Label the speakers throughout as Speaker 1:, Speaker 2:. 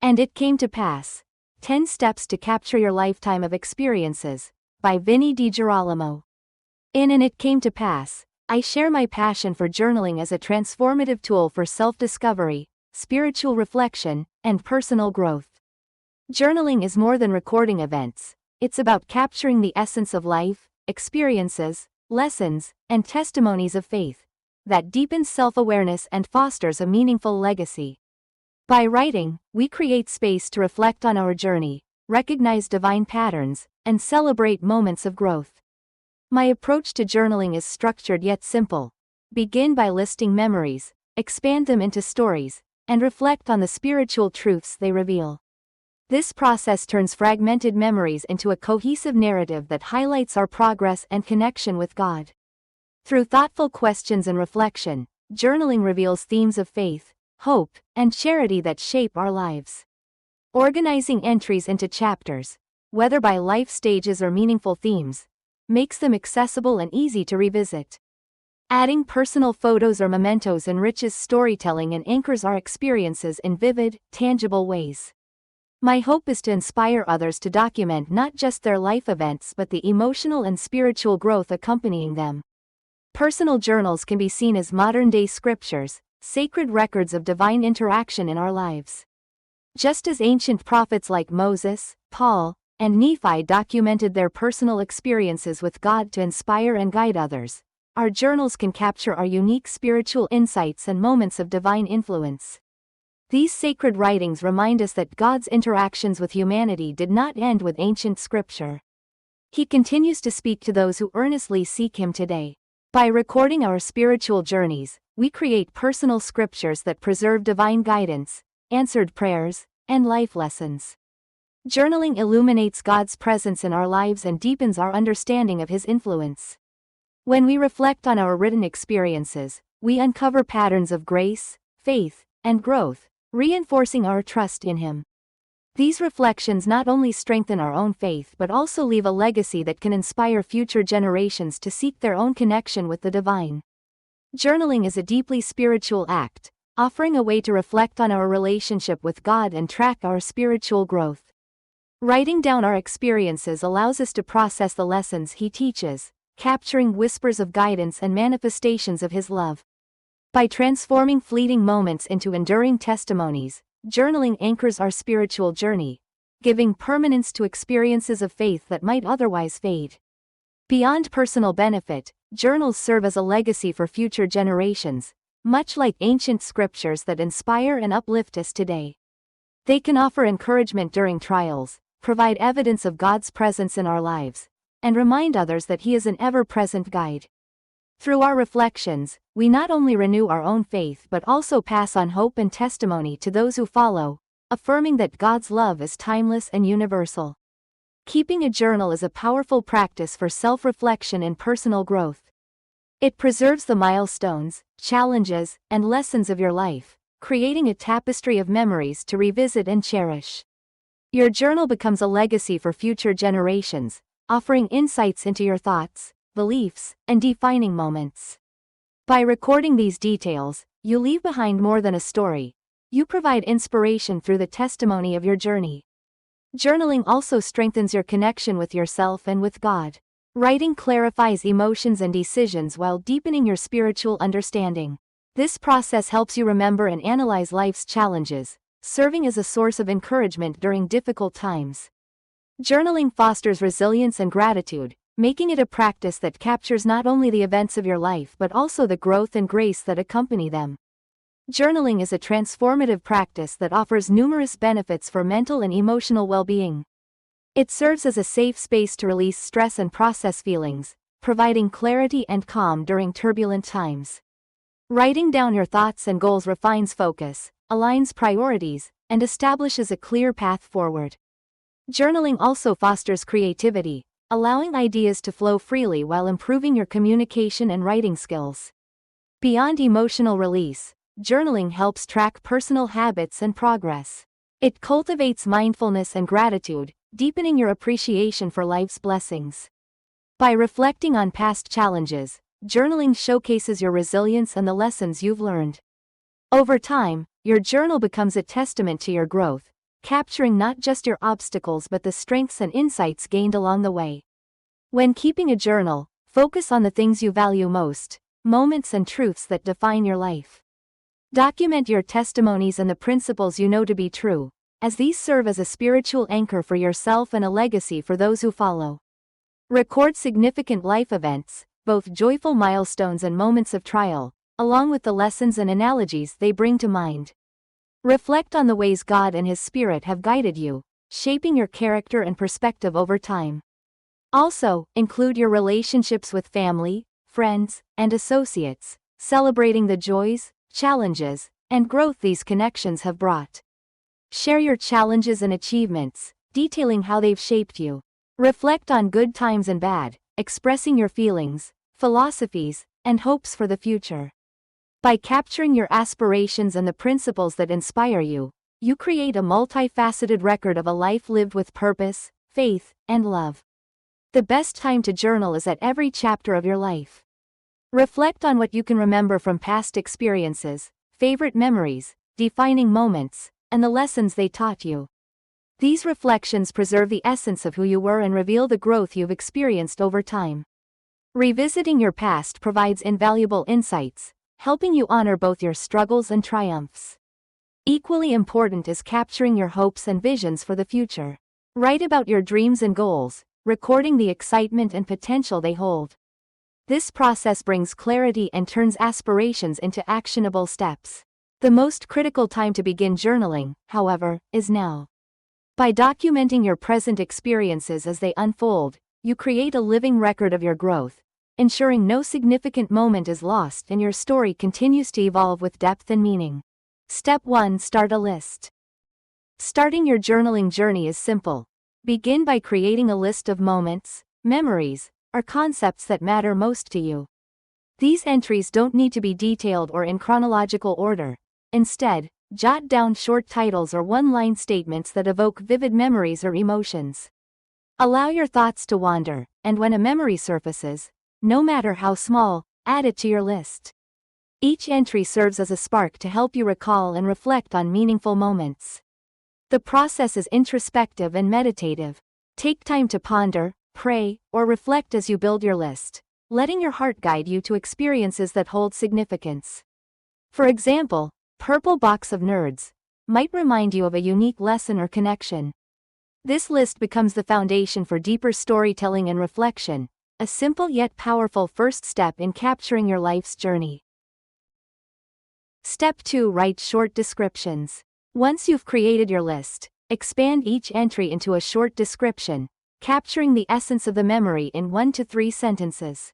Speaker 1: And It Came to Pass. 10 Steps to Capture Your Lifetime of Experiences, by Vinny DiGirolamo. In And It Came to Pass, I share my passion for journaling as a transformative tool for self-discovery, spiritual reflection, and personal growth. Journaling is more than recording events. It's about capturing the essence of life, experiences, lessons, and testimonies of faith that deepens self-awareness and fosters a meaningful legacy. By writing, we create space to reflect on our journey, recognize divine patterns, and celebrate moments of growth. My approach to journaling is structured yet simple. Begin by listing memories, expand them into stories, and reflect on the spiritual truths they reveal. This process turns fragmented memories into a cohesive narrative that highlights our progress and connection with God. Through thoughtful questions and reflection, journaling reveals themes of faith, hope, and charity that shape our lives. Organizing entries into chapters, whether by life stages or meaningful themes, makes them accessible and easy to revisit. Adding personal photos or mementos enriches storytelling and anchors our experiences in vivid, tangible ways. My hope is to inspire others to document not just their life events but the emotional and spiritual growth accompanying them. Personal journals can be seen as modern-day scriptures, sacred records of divine interaction in our lives. Just as ancient prophets like Moses, Paul, and Nephi documented their personal experiences with God to inspire and guide others, our journals can capture our unique spiritual insights and moments of divine influence. These sacred writings remind us that God's interactions with humanity did not end with ancient scripture. He continues to speak to those who earnestly seek Him today. By recording our spiritual journeys, we create personal scriptures that preserve divine guidance, answered prayers, and life lessons. Journaling illuminates God's presence in our lives and deepens our understanding of His influence. When we reflect on our written experiences, we uncover patterns of grace, faith, and growth, reinforcing our trust in Him. These reflections not only strengthen our own faith but also leave a legacy that can inspire future generations to seek their own connection with the divine. Journaling is a deeply spiritual act, offering a way to reflect on our relationship with God and track our spiritual growth. Writing down our experiences allows us to process the lessons He teaches, capturing whispers of guidance and manifestations of His love. By transforming fleeting moments into enduring testimonies, journaling anchors our spiritual journey, giving permanence to experiences of faith that might otherwise fade. Beyond personal benefit, journals serve as a legacy for future generations, much like ancient scriptures that inspire and uplift us today. They can offer encouragement during trials, provide evidence of God's presence in our lives, and remind others that He is an ever-present guide. Through our reflections, we not only renew our own faith but also pass on hope and testimony to those who follow, affirming that God's love is timeless and universal. Keeping a journal is a powerful practice for self-reflection and personal growth. It preserves the milestones, challenges, and lessons of your life, creating a tapestry of memories to revisit and cherish. Your journal becomes a legacy for future generations, offering insights into your thoughts, beliefs, and defining moments. By recording these details, you leave behind more than a story. You provide inspiration through the testimony of your journey. Journaling also strengthens your connection with yourself and with God. Writing clarifies emotions and decisions while deepening your spiritual understanding. This process helps you remember and analyze life's challenges, serving as a source of encouragement during difficult times. Journaling fosters resilience and gratitude, making it a practice that captures not only the events of your life but also the growth and grace that accompany them. Journaling is a transformative practice that offers numerous benefits for mental and emotional well-being. It serves as a safe space to release stress and process feelings, providing clarity and calm during turbulent times. Writing down your thoughts and goals refines focus, aligns priorities, and establishes a clear path forward. Journaling also fosters creativity, allowing ideas to flow freely while improving your communication and writing skills. Beyond emotional release, journaling helps track personal habits and progress. It cultivates mindfulness and gratitude, deepening your appreciation for life's blessings. By reflecting on past challenges, journaling showcases your resilience and the lessons you've learned. Over time, your journal becomes a testament to your growth, capturing not just your obstacles but the strengths and insights gained along the way. When keeping a journal, focus on the things you value most, moments and truths that define your life. Document your testimonies and the principles you know to be true, as these serve as a spiritual anchor for yourself and a legacy for those who follow. Record significant life events, both joyful milestones and moments of trial, along with the lessons and analogies they bring to mind. Reflect on the ways God and His Spirit have guided you, shaping your character and perspective over time. Also, include your relationships with family, friends, and associates, celebrating the joys, challenges, and growth these connections have brought. Share your challenges and achievements, detailing how they've shaped you. Reflect on good times and bad, expressing your feelings, philosophies, and hopes for the future. By capturing your aspirations and the principles that inspire you, you create a multifaceted record of a life lived with purpose, faith, and love. The best time to journal is at every chapter of your life. Reflect on what you can remember from past experiences, favorite memories, defining moments, and the lessons they taught you. These reflections preserve the essence of who you were and reveal the growth you've experienced over time. Revisiting your past provides invaluable insights, helping you honor both your struggles and triumphs. Equally important is capturing your hopes and visions for the future. Write about your dreams and goals, recording the excitement and potential they hold. This process brings clarity and turns aspirations into actionable steps. The most critical time to begin journaling, however, is now. By documenting your present experiences as they unfold, you create a living record of your growth, ensuring no significant moment is lost and your story continues to evolve with depth and meaning. Step 1. Start a list. Starting your journaling journey is simple. Begin by creating a list of moments, memories, or concepts that matter most to you. These entries don't need to be detailed or in chronological order. Instead, jot down short titles or one-line statements that evoke vivid memories or emotions. Allow your thoughts to wander, and when a memory surfaces, no matter how small, add it to your list. Each entry serves as a spark to help you recall and reflect on meaningful moments. The process is introspective and meditative. Take time to ponder, pray, or reflect as you build your list, letting your heart guide you to experiences that hold significance. For example, Purple Box of Nerds might remind you of a unique lesson or connection. This list becomes the foundation for deeper storytelling and reflection, a simple yet powerful first step in capturing your life's journey. Step 2. Write short descriptions. Once you've created your list, expand each entry into a short description, capturing the essence of the memory in 1 to 3 sentences.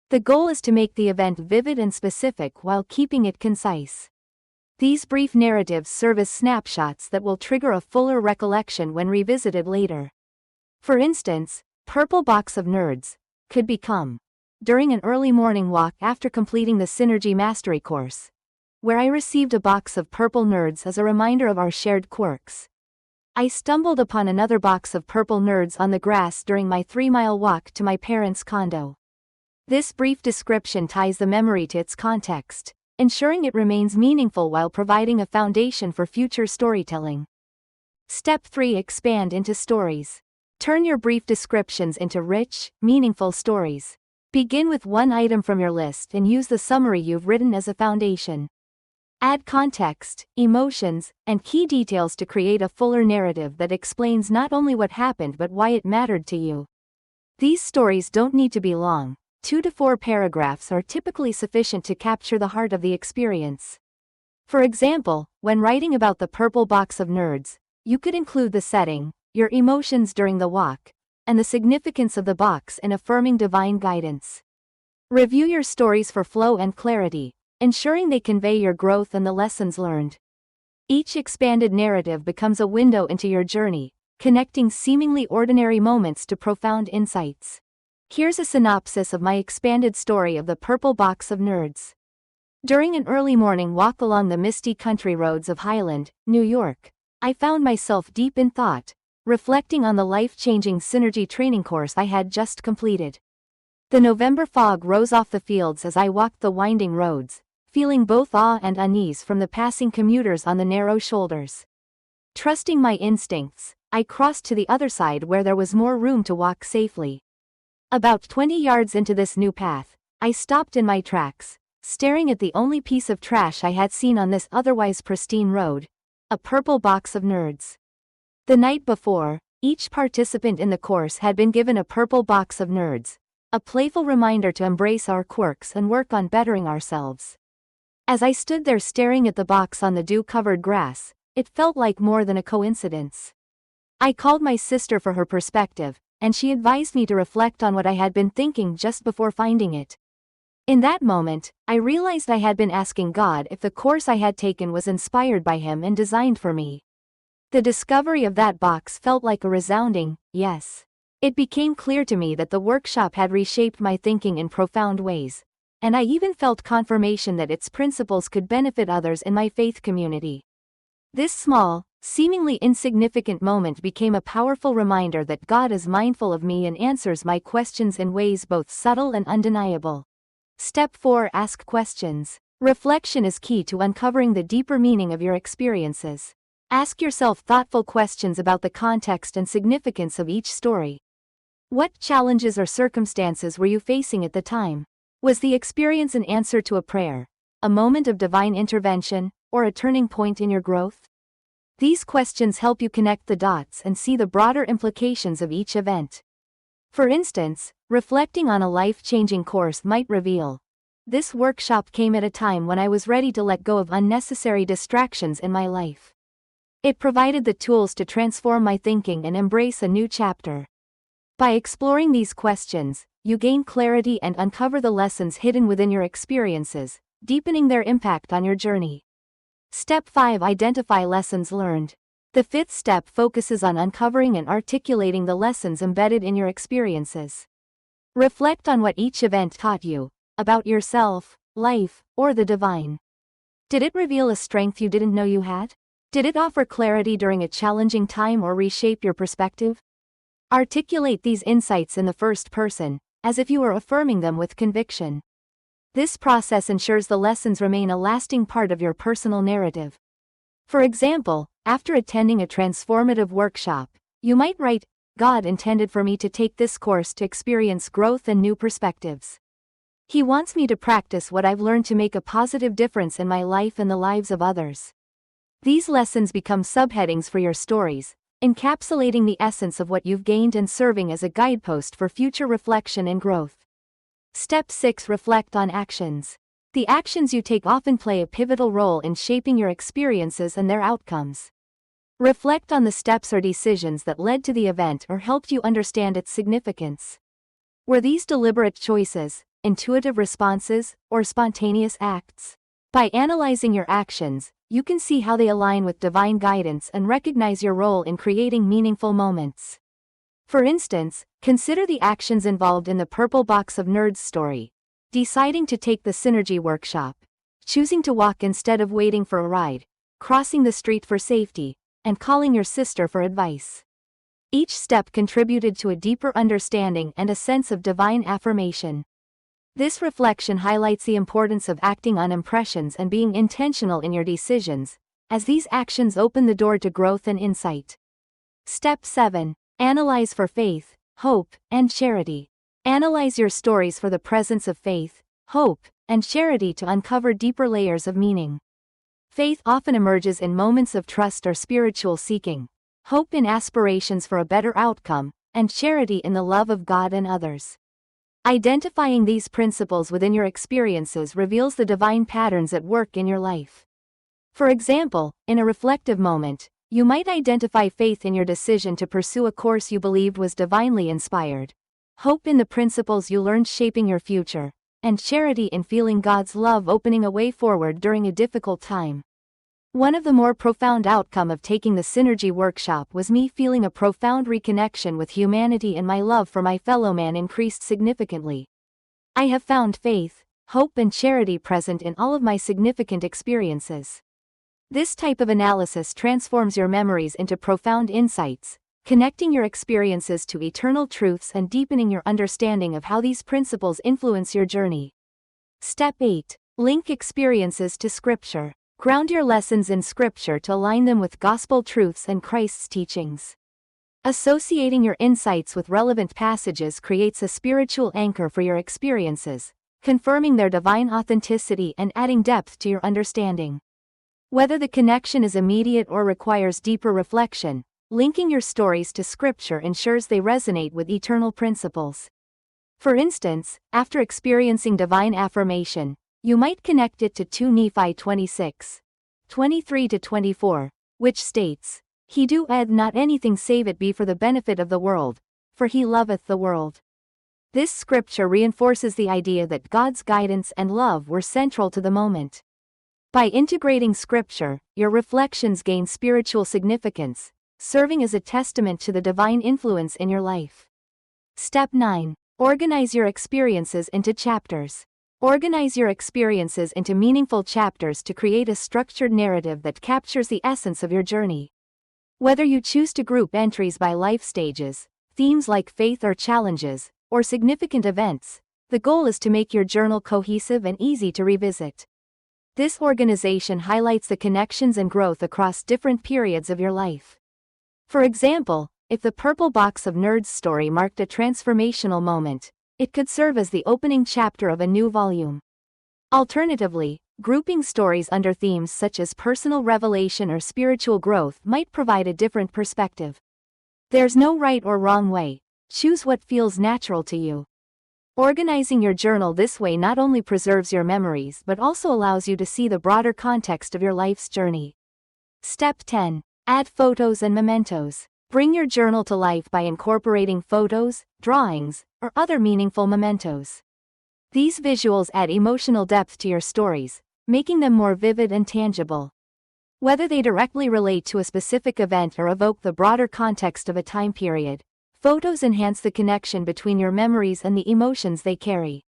Speaker 1: The goal is to make the event vivid and specific while keeping it concise. These brief narratives serve as snapshots that will trigger a fuller recollection when revisited later. For instance, Purple Box of Nerds could become, during an early morning walk after completing the Synergy Mastery course, where I received a box of purple nerds as a reminder of our shared quirks. I stumbled upon another box of purple nerds on the grass during my 3-mile walk to my parents' condo. This brief description ties the memory to its context, ensuring it remains meaningful while providing a foundation for future storytelling. Step 3. Expand into stories. Turn your brief descriptions into rich, meaningful stories. Begin with one item from your list and use the summary you've written as a foundation. Add context, emotions, and key details to create a fuller narrative that explains not only what happened but why it mattered to you. These stories don't need to be long. 2 to 4 paragraphs are typically sufficient to capture the heart of the experience. For example, when writing about the Purple Box of Nerds, you could include the setting, your emotions during the walk, and the significance of the box in affirming divine guidance. Review your stories for flow and clarity, ensuring they convey your growth and the lessons learned. Each expanded narrative becomes a window into your journey, connecting seemingly ordinary moments to profound insights. Here's a synopsis of my expanded story of the Purple Box of Nerds. During an early morning walk along the misty country roads of Highland, New York, I found myself deep in thought, reflecting on the life-changing Synergy training course I had just completed. The November fog rose off the fields as I walked the winding roads, feeling both awe and unease from the passing commuters on the narrow shoulders. Trusting my instincts, I crossed to the other side where there was more room to walk safely. About 20 yards into this new path, I stopped in my tracks, staring at the only piece of trash I had seen on this otherwise pristine road: a purple box of nerds. The night before, each participant in the course had been given a purple box of nerds, a playful reminder to embrace our quirks and work on bettering ourselves. As I stood there staring at the box on the dew-covered grass, it felt like more than a coincidence. I called my sister for her perspective, and she advised me to reflect on what I had been thinking just before finding it. In that moment, I realized I had been asking God if the course I had taken was inspired by Him and designed for me. The discovery of that box felt like a resounding yes. It became clear to me that the workshop had reshaped my thinking in profound ways, and I even felt confirmation that its principles could benefit others in my faith community. This small, seemingly insignificant moment became a powerful reminder that God is mindful of me and answers my questions in ways both subtle and undeniable. Step 4: Ask questions. Reflection is key to uncovering the deeper meaning of your experiences. Ask yourself thoughtful questions about the context and significance of each story. What challenges or circumstances were you facing at the time? Was the experience an answer to a prayer, a moment of divine intervention, or a turning point in your growth? These questions help you connect the dots and see the broader implications of each event. For instance, reflecting on a life-changing course might reveal, this workshop came at a time when I was ready to let go of unnecessary distractions in my life. It provided the tools to transform my thinking and embrace a new chapter. By exploring these questions, you gain clarity and uncover the lessons hidden within your experiences, deepening their impact on your journey. Step 5: Identify lessons learned. The fifth step focuses on uncovering and articulating the lessons embedded in your experiences. Reflect on what each event taught you, about yourself, life, or the divine. Did it reveal a strength you didn't know you had? Did it offer clarity during a challenging time or reshape your perspective? Articulate these insights in the first person, as if you were affirming them with conviction. This process ensures the lessons remain a lasting part of your personal narrative. For example, after attending a transformative workshop, you might write, "God intended for me to take this course to experience growth and new perspectives. He wants me to practice what I've learned to make a positive difference in my life and the lives of others." These lessons become subheadings for your stories, encapsulating the essence of what you've gained and serving as a guidepost for future reflection and growth. Step 6: Reflect on actions. The actions you take often play a pivotal role in shaping your experiences and their outcomes. Reflect on the steps or decisions that led to the event or helped you understand its significance. Were these deliberate choices, intuitive responses, or spontaneous acts? By analyzing your actions, you can see how they align with divine guidance and recognize your role in creating meaningful moments. For instance, consider the actions involved in the Purple Box of Nerds story. Deciding to take the Synergy workshop, choosing to walk instead of waiting for a ride, crossing the street for safety, and calling your sister for advice. Each step contributed to a deeper understanding and a sense of divine affirmation. This reflection highlights the importance of acting on impressions and being intentional in your decisions, as these actions open the door to growth and insight. Step 7: Analyze for faith, hope, and charity. Analyze your stories for the presence of faith, hope, and charity to uncover deeper layers of meaning. Faith often emerges in moments of trust or spiritual seeking, hope in aspirations for a better outcome, and charity in the love of God and others. Identifying these principles within your experiences reveals the divine patterns at work in your life. For example, in a reflective moment, you might identify faith in your decision to pursue a course you believed was divinely inspired, hope in the principles you learned shaping your future, and charity in feeling God's love opening a way forward during a difficult time. One of the more profound outcomes of taking the Synergy workshop was me feeling a profound reconnection with humanity, and my love for my fellow man increased significantly. I have found faith, hope, and charity present in all of my significant experiences. This type of analysis transforms your memories into profound insights, connecting your experiences to eternal truths and deepening your understanding of how these principles influence your journey. Step 8: Link experiences to Scripture. Ground your lessons in Scripture to align them with gospel truths and Christ's teachings. Associating your insights with relevant passages creates a spiritual anchor for your experiences, confirming their divine authenticity and adding depth to your understanding. Whether the connection is immediate or requires deeper reflection, linking your stories to Scripture ensures they resonate with eternal principles. For instance, after experiencing divine affirmation, you might connect it to 2 Nephi 26:23-24, which states, "He doeth not anything save it be for the benefit of the world, for he loveth the world." This scripture reinforces the idea that God's guidance and love were central to the moment. By integrating Scripture, your reflections gain spiritual significance, serving as a testament to the divine influence in your life. Step 9. Organize your experiences into chapters. Organize your experiences into meaningful chapters to create a structured narrative that captures the essence of your journey. Whether you choose to group entries by life stages, themes like faith or challenges, or significant events, the goal is to make your journal cohesive and easy to revisit. This organization highlights the connections and growth across different periods of your life. For example, if the purple box of nerds story marked a transformational moment, it could serve as the opening chapter of a new volume. Alternatively, grouping stories under themes such as personal revelation or spiritual growth might provide a different perspective. There's no right or wrong way. Choose what feels natural to you. Organizing your journal this way not only preserves your memories but also allows you to see the broader context of your life's journey. Step 10. Add photos and mementos. Bring your journal to life by incorporating photos, drawings, or other meaningful mementos. These visuals add emotional depth to your stories, making them more vivid and tangible. Whether they directly relate to a specific event or evoke the broader context of a time period, photos enhance the connection between your memories and the emotions they carry.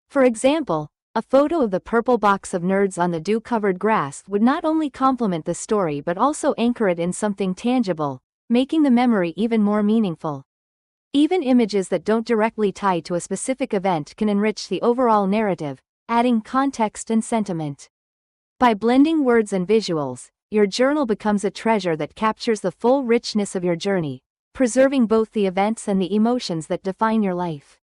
Speaker 1: For example, a photo of the purple box of nerds on the dew-covered grass would not only complement the story but also anchor it in something tangible, making the memory even more meaningful. Even images that don't directly tie to a specific event can enrich the overall narrative, adding context and sentiment. By blending words and visuals, your journal becomes a treasure that captures the full richness of your journey, preserving both the events and the emotions that define your life.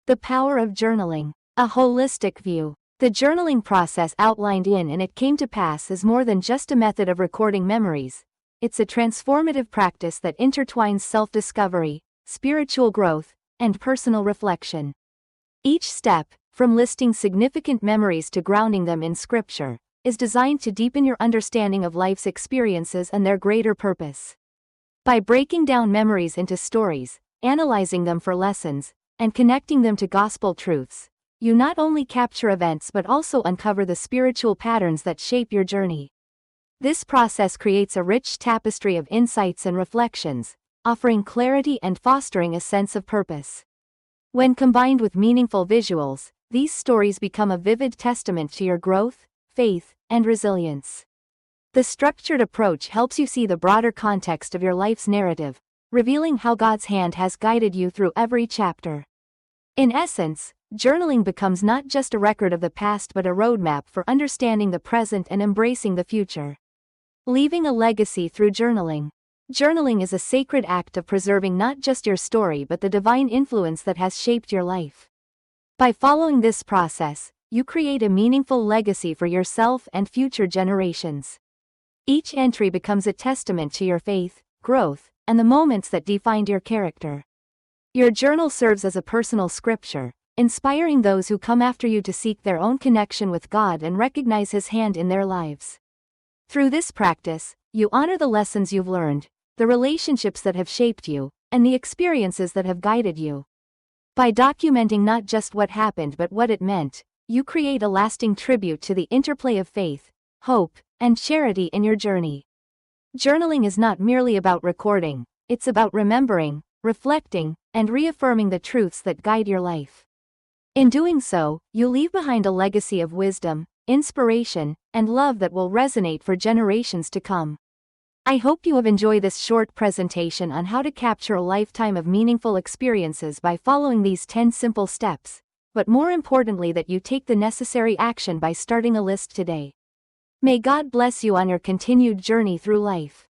Speaker 1: The power of journaling. A holistic view. The journaling process outlined in And It Came to Pass is more than just a method of recording memories. It's a transformative practice that intertwines self-discovery, spiritual growth, and personal reflection. Each step, from listing significant memories to grounding them in Scripture, is designed to deepen your understanding of life's experiences and their greater purpose. By breaking down memories into stories, analyzing them for lessons, and connecting them to gospel truths, you not only capture events but also uncover the spiritual patterns that shape your journey. This process creates a rich tapestry of insights and reflections, offering clarity and fostering a sense of purpose. When combined with meaningful visuals, these stories become a vivid testament to your growth, faith, and resilience. The structured approach helps you see the broader context of your life's narrative, revealing how God's hand has guided you through every chapter. In essence, journaling becomes not just a record of the past but a roadmap for understanding the present and embracing the future. Leaving a legacy through journaling. Journaling is a sacred act of preserving not just your story but the divine influence that has shaped your life. By following this process, you create a meaningful legacy for yourself and future generations. Each entry becomes a testament to your faith, growth, and the moments that defined your character. Your journal serves as a personal scripture, inspiring those who come after you to seek their own connection with God and recognize His hand in their lives. Through this practice, you honor the lessons you've learned, the relationships that have shaped you, and the experiences that have guided you. By documenting not just what happened but what it meant, you create a lasting tribute to the interplay of faith, hope, and charity in your journey. Journaling is not merely about recording, it's about remembering, reflecting, and reaffirming the truths that guide your life. In doing so, you leave behind a legacy of wisdom, inspiration, and love that will resonate for generations to come. I hope you have enjoyed this short presentation on how to capture a lifetime of meaningful experiences by following these 10 simple steps, but more importantly that you take the necessary action by starting a list today. May God bless you on your continued journey through life.